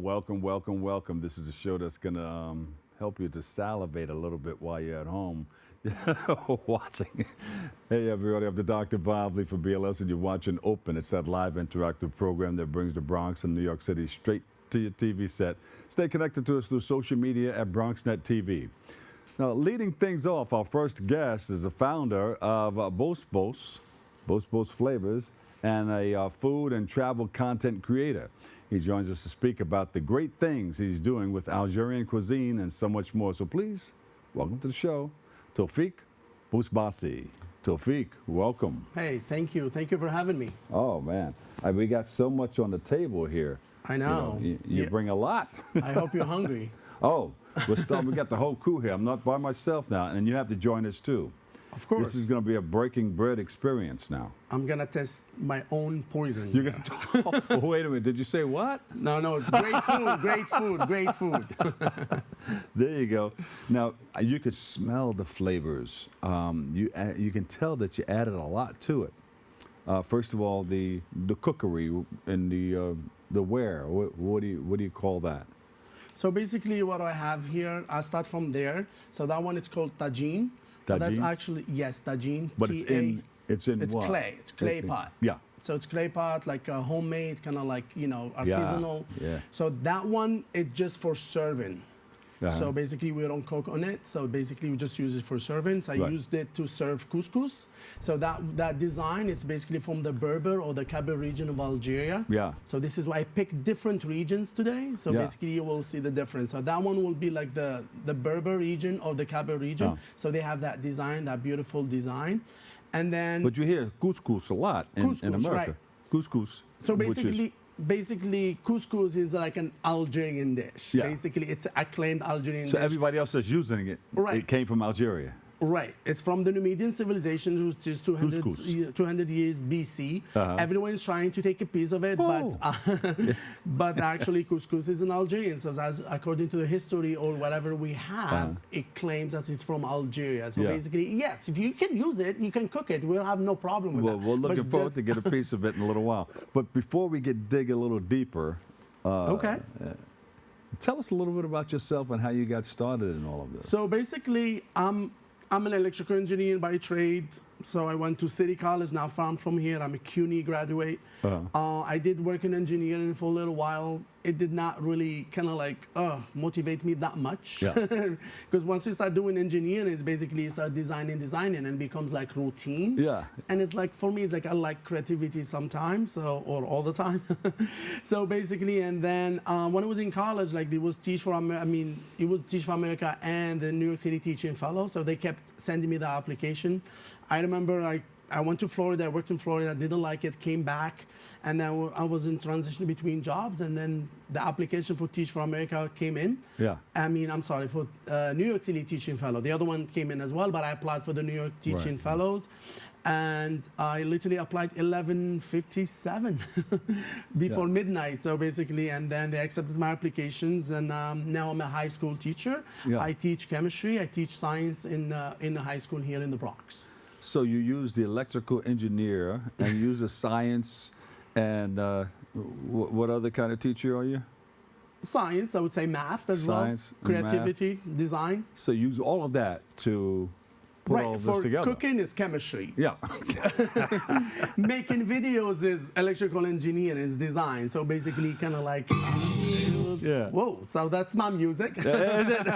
welcome, welcome, welcome. This is a show that's going to help you to salivate a little bit while you're at home watching. Hey, everybody, I'm the Dr. Bob Lee for BLS, and you're watching Open. It's that live interactive program that brings the Bronx and New York City straight to your TV set. Stay connected to us through social media at BronxNet TV. Now, leading things off, our first guest is the founder of Boussbouss Flavors, and a food and travel content creator. He joins us to speak about the great things he's doing with Algerian cuisine and so much more. So please, welcome to the show, Toufik Bousbassi. Toufik, welcome. Hey, thank you. Thank you for having me. Oh, man. We got so much on the table here. I know. You bring a lot. I hope you're hungry. Oh, we got the whole crew here. I'm not by myself now, and you have to join us, too. Of course. This is going to be a breaking bread experience now. I'm going to test my own poison. You're going to oh, wait a minute. Did you say what? No, great food, great food, great food. There you go. Now, you could smell the flavors. You can tell that you added a lot to it. First of all, the cookery and the ware. What do you call that? So basically what I have here, I'll start from there. So that one, it's called tagine. Tagine? That's actually, yes, tagine. But it's in what? Clay. It's clay pot. Yeah. So it's clay pot, like a homemade, kind of like, artisanal. Yeah. So that one, it's just for serving. Uh-huh. So basically, we don't cook on it. So basically, we just use it for serving. So I used it to serve couscous. So that design is basically from the Berber or the Kabyle region of Algeria. Yeah. So this is why I picked different regions today. So basically, you will see the difference. So that one will be like the Berber region or the Kabyle region. Oh. So they have that design, that beautiful design. And then... But you hear couscous a lot in America. Right. Couscous. So basically, couscous is like an Algerian dish. Yeah. Basically, it's acclaimed Algerian dish. So everybody else that's using it, it came from Algeria. Right. It's from the Numidian civilization, which is 200 years BC. Uh-huh. Everyone's trying to take a piece of it, but actually couscous is an Algerian. So according to the history or whatever we have, it claims that it's from Algeria. So basically, yes, if you can use it, you can cook it. We'll have no problem with that. Well, we're looking forward to get a piece of it in a little while. But before we dig a little deeper, tell us a little bit about yourself and how you got started in all of this. So basically, I'm an electrical engineer by trade. So I went to City College. Now I'm from here. I'm a CUNY graduate. I did work in engineering for a little while. It did not really kind of like motivate me that much. Because once you start doing engineering, it's basically you start designing, and it becomes like routine. Yeah. And it's like, for me, it's like I like creativity sometimes, or all the time. So basically, and then when I was in college, like it was Teach for America and the New York City Teaching Fellow. So they kept sending me the application. I remember I went to Florida, I worked in Florida, didn't like it, came back, and then I was in transition between jobs, and then the application for Teach for America came in. Yeah. For New York City Teaching Fellow. The other one came in as well, but I applied for the New York Teaching Fellows, and I literally applied 11:57 before midnight, so basically, and then they accepted my applications, and now I'm a high school teacher. Yeah. I teach chemistry, I teach science in a high school here in the Bronx. So you use the electrical engineer and you use the science, and what other kind of teacher are you? Science, I would say math as well. Science, creativity, design. So you use all of that to put all this together. Cooking is chemistry. Yeah. Making videos is electrical engineering, is design. So basically kind of like, whoa, so that's my music. Is it?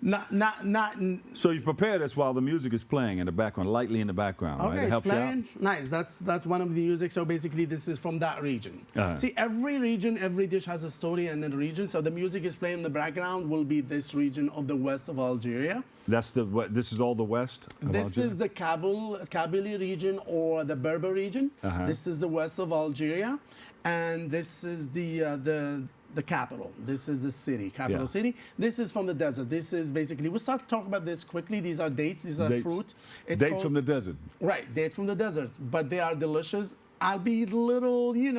not. So you prepare this while the music is playing in the background, lightly in the background, right? Okay, it's playing. Nice. That's one of the music. So basically this is from that region. See, every region, every dish has a story and a region. So the music is playing in the background will be this region of the west of Algeria. This is all the west of This Algeria? is the Kabylie region or the Berber region. This is the west of Algeria, and this is the capital. This is the city, capital city. This is from the desert. This is basically, we'll start to talk about this quickly. These are dates. These are fruit. Dates from the desert. Right, dates from the desert, but they are delicious. I'll be little, these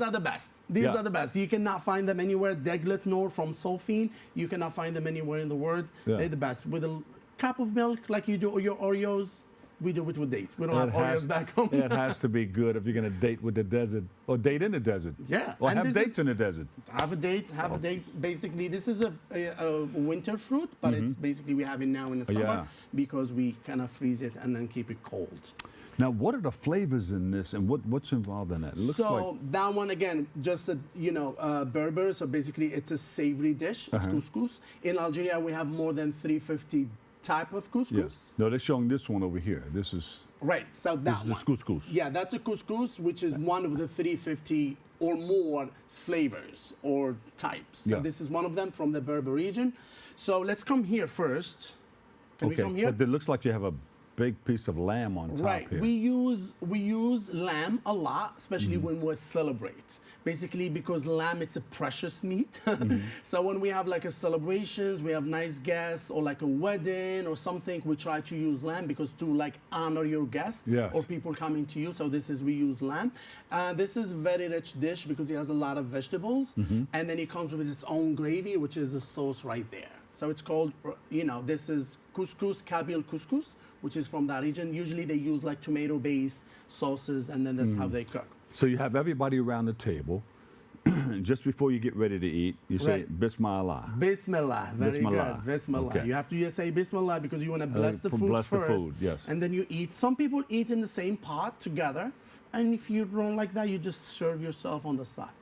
are the best. These are the best. You cannot find them anywhere. Deglet nor from Solfine. You cannot find them anywhere in the world. They're the best. With a cup of milk, like you do your Oreos, we do it with dates. We don't have It Oreos has- back home. It has to be good if you're going to date with the desert or date in the desert. Yeah, Or and have this dates is- in the desert. Have a date. Basically, this is a winter fruit, but it's basically we have it now in the summer Yeah. because we kind of freeze it and then keep it cold. Now, what are the flavors in this, and what's involved in that? It looks So like that one again, just a, Berber. So basically, it's a savory dish. It's couscous. In Algeria, we have more than 350 type of couscous. yes. No, they're showing this one over here. This is Right. So this that is the one. couscous. Yeah, that's a couscous, which is one of the 350 or more flavors or types. So Yeah. this is one of them from the Berber region. So let's come here first. Can we come here? But it looks like you have a big piece of lamb on top Right. here. We use lamb a lot, especially when we celebrate. Basically, because lamb it's a precious meat. So when we have like a celebrations, we have nice guests or like a wedding or something, we try to use lamb because to like honor your guest Yes. or people coming to you. So this is we use lamb. This is very rich dish because it has a lot of vegetables, and then it comes with its own gravy, which is the sauce right there. So it's called, this is couscous, Kabil couscous, which is from that region. Usually they use like tomato-based sauces, and then that's how they cook. So you have everybody around the table. Just before you get ready to eat, you say Right. Bismillah. Bismillah, very Bismillah. good. Bismillah. Okay. You have to say Bismillah because you want to bless the food bless the first. food, yes. And then you eat. Some people eat in the same pot together, and if you don't like that, you just serve yourself on the side.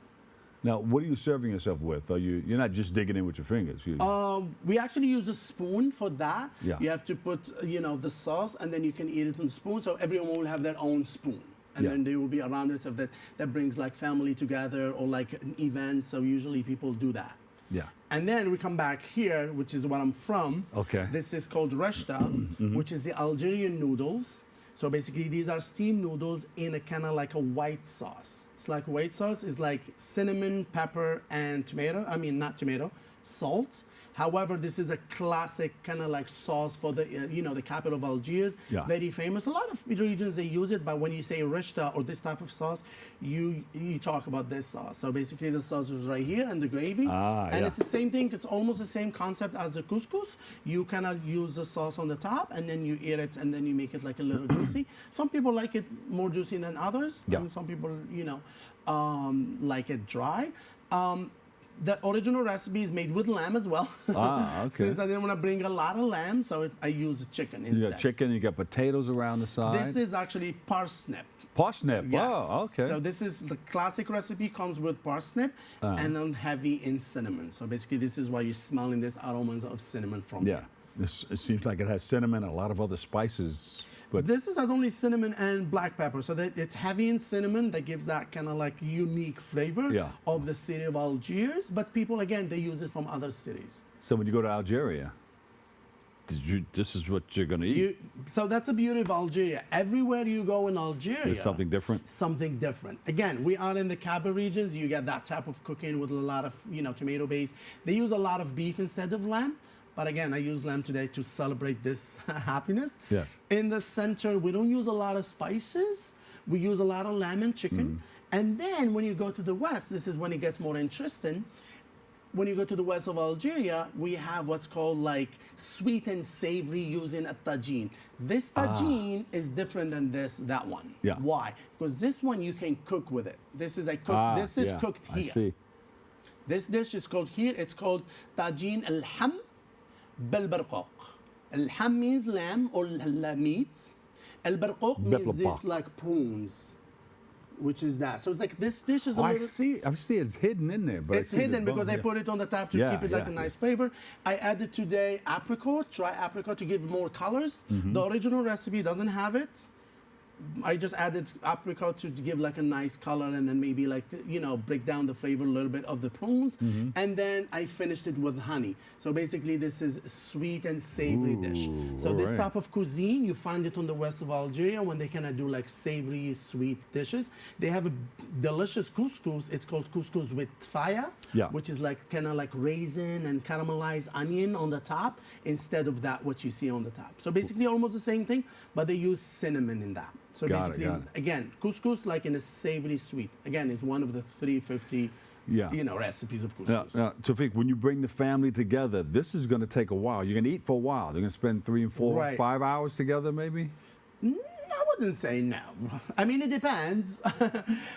Now, what are you serving yourself with? You're not just digging in with your fingers. We actually use a spoon for that. Yeah. You have to put, the sauce, and then you can eat it on the spoon. So everyone will have their own spoon. And Yeah. then they will be around it. So that brings like family together or like an event. So usually people do that. Yeah. And then we come back here, which is where I'm from. Okay. This is called reshta, which is the Algerian noodles. So basically, these are steamed noodles in a kind of like a white sauce. It's like white sauce is like cinnamon, pepper, and tomato. I mean, not tomato, salt. However, this is a classic kind of like sauce for the, the capital of Algiers. Yeah. Very famous. A lot of regions, they use it, but when you say rishta or this type of sauce, you talk about this sauce. So basically, the sauce is right here and the gravy. And yeah. it's the same thing. It's almost the same concept as the couscous. You kind of use the sauce on the top, and then you eat it, and then you make it like a little juicy. Some people like it more juicy than others. Yeah. And some people, like it dry. The original recipe is made with lamb as well. Okay. Since I didn't want to bring a lot of lamb, so I use chicken instead. You got chicken, you got potatoes around the side. This is actually parsnip. parsnip. Yes. Oh, okay. So this is the classic recipe, comes with parsnip and then heavy in cinnamon. So basically this is why you're smelling this aromas of cinnamon from yeah. here. It seems like it has cinnamon and a lot of other spices. But This has only cinnamon and black pepper, so that it's heavy in cinnamon. That gives that kind of like unique flavor Yeah. of the city of Algiers. But people, again, they use it from other cities. so when you go to Algeria, this is what you're going to eat? So that's the beauty of Algeria. Everywhere you go in Algeria, There's something different? Something different. Again, we are in the Kaaba regions. You get that type of cooking with a lot of, tomato base. They use a lot of beef instead of lamb. But again, I use lamb today to celebrate this happiness. Yes. In the center, we don't use a lot of spices. We use a lot of lamb and chicken. And then when you go to the west, this is when it gets more interesting. When you go to the west of Algeria, we have what's called like sweet and savory using a tagine. This tagine is different than that one. Yeah. Why? Because this one you can cook with it. This is this is cooked here. I see. This dish is called here, it's called tagine al-ham بالبرقوق. Al-ham means lamb or meat. Al-barqoq means this like prawns, which is that. So it's like this dish is a I little... see it's hidden in there. But It's hidden because I put it on the top to keep it like a nice flavor. I added today apricot, dry apricot to give more colors. The original recipe doesn't have it. I just added apricot to give like a nice color and then maybe like, break down the flavor a little bit of the prawns. And then I finished it with honey. So basically this is a sweet and savory dish. So this type of cuisine, you find it on the west of Algeria when they kind of do like savory, sweet dishes. They have a delicious couscous. It's called couscous with tfaya, which is like kind of like raisin and caramelized onion on the top instead of that what you see on the top. So basically almost the same thing, but they use cinnamon in that. So basically, again, couscous like in a savory sweet. Again, it's one of the 350 recipes of couscous. Now, Toufik, when you bring the family together, this is going to take a while. You're going to eat for a while. They're going to spend 3 and 4, 5 hours together, maybe? I wouldn't say no. I mean, it depends.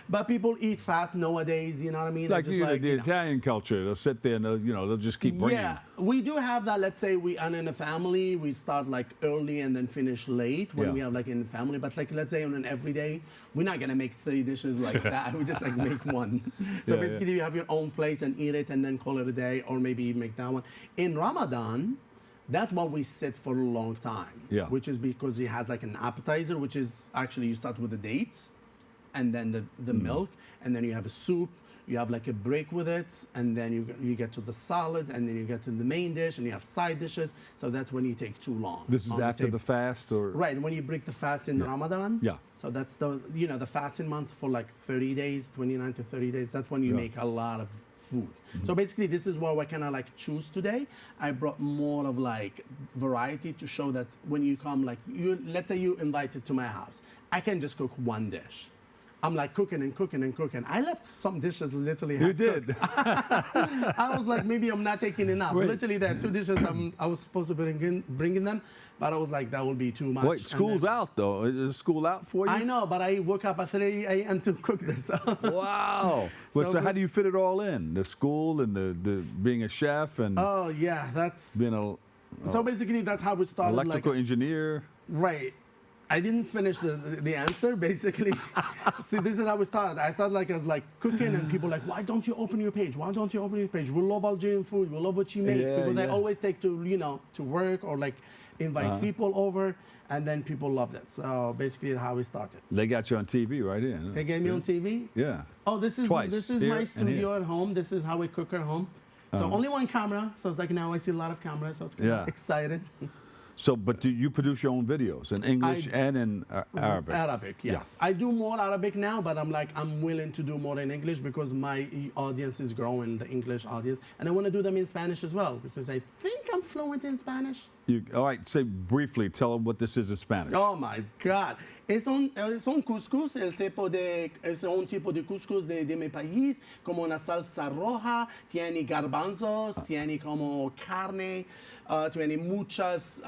But people eat fast nowadays, you know what I mean? Like, Just the you know. Italian culture, they'll sit there and they'll just keep bringing. Yeah, we do have that. Let's say we are in a family, we start like early and then finish late when Yeah. we have like in the family. But like, let's say on an everyday, we're not gonna make 3 dishes like that. We just like make one. So Yeah, basically, you have your own plate and eat it and then call it a day, or maybe you make that one. In Ramadan, that's what we sit for a long time. Yeah. Which is because it has like an appetizer, which is actually you start with the dates, and then the milk, and then you have a soup. You have like a break with it, and then you get to the salad, and then you get to the main dish, and you have side dishes. So that's when you take too long. This is after the fast, or Right, when you break the fast in Ramadan. Yeah. So that's the fasting month for like 30 days, 29 to 30 days. That's when you Yeah. make a lot of food. So basically, this is what I kind of like choose today. I brought more of like variety to show that when you come, like let's say you invited to my house, I can just cook one dish. I'm like cooking and cooking and cooking. I left some dishes literally half you did. I was like, maybe I'm not taking enough. Wait. Literally, there are 2 dishes I was supposed to bringing them, but I was like, that will be too much. Wait, And school's then- out though. Is school out for you? I know, but I woke up at 3 a.m. to cook this. Wow. Well, So so how good. do you fit it all in? The school and the being a chef and Oh yeah, that's being an so basically that's how we started. electrical Like, engineer. right. I didn't finish the answer. Basically, see, this is how we started. I started like as like cooking, and people like, why don't you open your page? Why don't you open your page? We love Algerian food. We love what you make, Yeah, because I yeah. always take to work or like invite people over, and then people loved it. So basically, how we started. They got you on TV right here. They get me on TV. Yeah. Oh, this is Twice, here my and studio here. at home. This is how we cook at home. So only one camera. So it's like now I see a lot of cameras. So it's kind Yeah. of excited. So, but do you produce your own videos in English and in Arabic? Arabic, yes. I do more Arabic now, but I'm willing to do more in English because my audience is growing, the English audience, and I want to do them in Spanish as well because I think I'm fluent in Spanish. All right, say briefly, tell them what this is in Spanish. Oh my God. Es un couscous, es un tipo de couscous de mi país, como una salsa roja, tiene garbanzos, tiene como carne, tiene muchas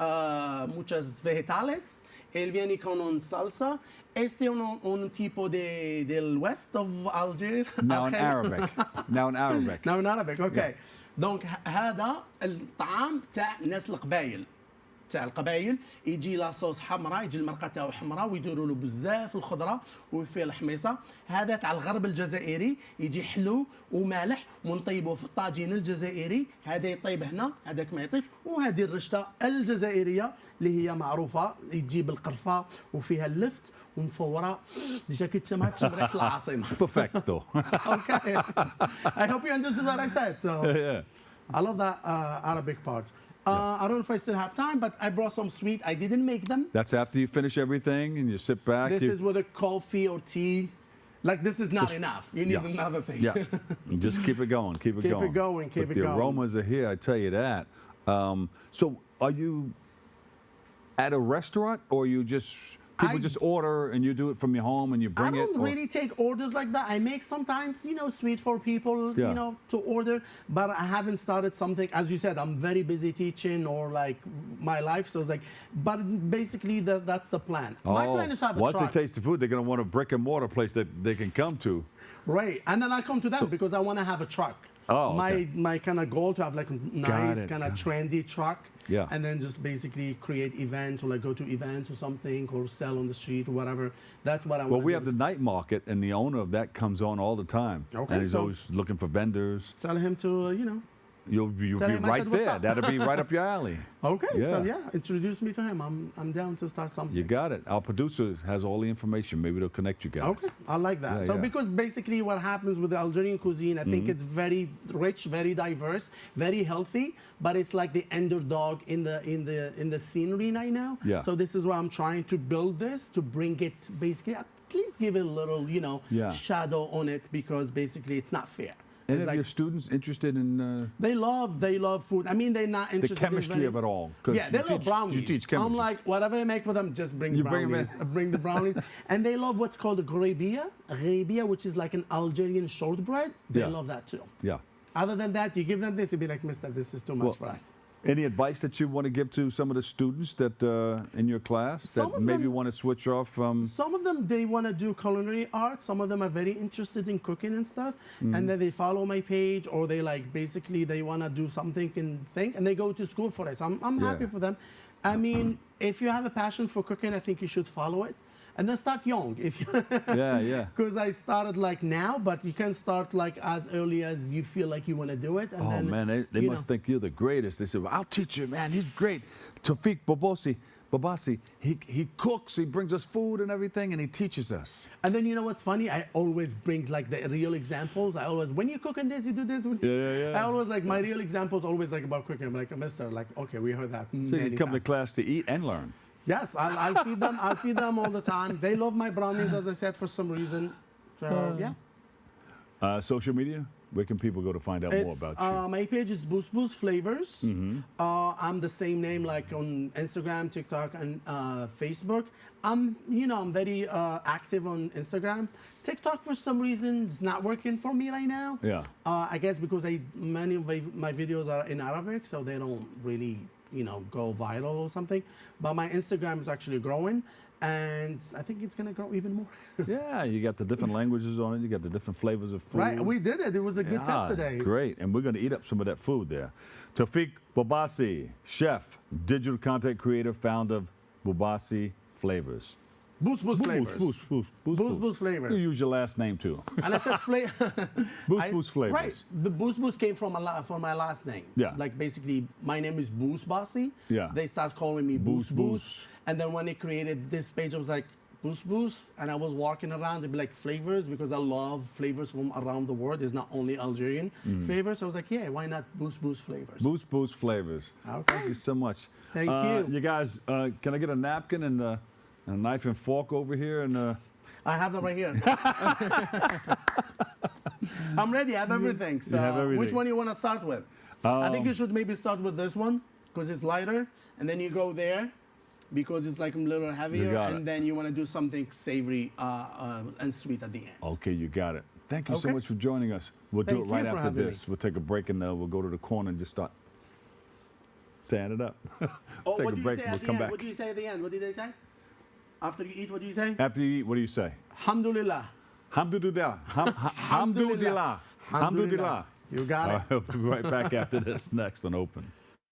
vegetales. Él viene con un salsa. Este es un tipo del west of Algiers. Now in Arabic. Now in Arabic. Now in Arabic, okay. دونك هذا الطعام تاع ناس القبايل. تاع القبايل يجي لا صوص حمراء، يجي المرقه تاعو حمراء ويديروا له بزاف الخضره وفيه الحميصه. هذا تاع الغرب الجزائري يجي حلو ومالح ونطيبه في الطاجين الجزائري. هذا يطيب هنا، هذاك ما يطيبش. وهذه الرشته الجزائريه اللي هي معروفه يجي بالقرفه وفيها اللفت ومفوره. ديجا كي تشمها تشم ريحه العاصمه. Perfecto. Okay. I hope you understood what I said. So Yeah. I love that Arabic part. I don't know if I still have time, but I brought some sweet. I didn't make them. That's after you finish everything and you sit back. This is with a coffee or tea. Like, this is not enough. You need Yeah. another thing. Yeah. Just keep it going. Keep it Keep going. it going, keep But it the going. aromas are here, I tell you that. So are you at a restaurant or you just people I- just order and you do it from your home and you I bring it? don't or- really take orders like that. I make sometimes, sweet for people, Yeah. to order. But I haven't started something. As you said, I'm very busy teaching or like my life. So it's like, but basically that's the plan. My plan is to have a Once truck. they taste the food, they're going to want a brick and mortar place that they can come to. Right. And then I come to them because I want to have a truck. Oh, okay. My kind of goal to have like a nice, it, kind of got it. trendy truck. Yeah. And then just basically create events or like go to events or something or sell on the street or whatever. That's what I want Well, to we do. have the night market, and the owner of that comes on all the time. Okay, And he's so- always looking for vendors. Tell him to, You'll Tell be him I right said, "What's there. up?" That'll be right up your alley. Okay. So Yeah. yeah, introduce me to him. I'm down to start something. You got it. Our producer has all the information. Maybe they'll connect you guys. Okay, I like that. Yeah, So yeah. because basically what happens with the Algerian cuisine, I think it's very rich, very diverse, very healthy, but it's like the underdog in the scenery right now. Yeah. So this is why I'm trying to build this to bring it basically at least give it a little, Yeah. shadow on it because basically it's not fair. Any It's of like your students interested in they love food. I mean, they're not the interested chemistry in of it all? 'Cause Yeah, they you love teach- brownies. You teach chemistry. I'm like, whatever I make for them, just bring You bring 'em brownies. in. Bring the brownies. And they love what's called a gharibia, which is like an Algerian shortbread. They Yeah. love that too. Yeah. Other than that, you give them this, you'll be like, mister, this is too much Well, for us. Any advice that you want to give to some of the students that in your class Some that of maybe them- want to switch off from? Some of them, they want to do culinary art. Some of them are very interested in cooking and stuff. And then they follow my page, or they like, basically they want to do something and they go to school for it. So I'm happy Yeah. for them. I mean, if you have a passion for cooking, I think you should follow it. And then start young. If you Yeah. Because I started like now, but you can start like as early as you feel like you want to do it. And Oh then, man, they you must know. think you're the greatest. They say, well, I'll teach you, man. He's great. Toufik Bousbassi, he cooks, he brings us food and everything, and he teaches us. And then you know what's funny? I always bring like the real examples. I always, when you're cooking this, you do this. Yeah. I always like my real examples always like about cooking. I'm like, Mister, like, okay, we heard that. So you many come to times." class to eat and learn. Yes, I'll feed them. I'll feed them all the time. They love my brownies, as I said, for some reason. So yeah. Social media, where can people go to find out more It's, about you? my page is Boussbouss Flavors. I'm the same name like on Instagram, TikTok, and Facebook. I'm very active on Instagram. TikTok for some reason is not working for me right now. Yeah. I guess because many of my videos are in Arabic, so they don't really go viral or something. But my Instagram is actually growing, and I think it's gonna grow even more. Yeah, you got the different languages on it. You got the different flavors of food. Right, we did it. It was a good test today. Great, and we're going to eat up some of that food there. Toufik Bousbassi, chef, digital content creator, founder of Bousbassi Flavors. Boussbouss Flavors. Boussbouss Flavors. You use your last name too. And I said Boussbouss Flavors. Right. The Boussbouss came from my last name. Yeah. Like basically, my name is Bousbassi. Yeah. They start calling me Boussbouss. Boussbouss. And then when they created this page, I was like, Boussbouss. And I was walking around, they'd be like flavors, because I love flavors from around the world. It's not only Algerian flavors. So I was like, yeah, why not Boussbouss Flavors? Boussbouss Flavors. Okay. Thank you so much. Thank you. You guys, can I get a napkin and a knife and fork over here? And I have them right here. I'm ready. I have everything. So have everything. which one do you want to start with? I think you should maybe start with this one because it's lighter. And then you go there because it's like a little heavier. got And it. then you want to do something savory and sweet at the end. okay, you got it. Thank you so Okay. much for joining us. We'll do Thank it right you for after having me. this. We'll take a break and we'll go to the corner and just start tearing it up. Oh, Take what a do you break say and at we'll the come end? back. What do you say at the end? What did they say? After you eat, what do you say? After you eat, what do you say? Alhamdulillah. Alhamdulillah. Alhamdulillah. Alhamdulillah. You got it. We'll be right back after this next on Open.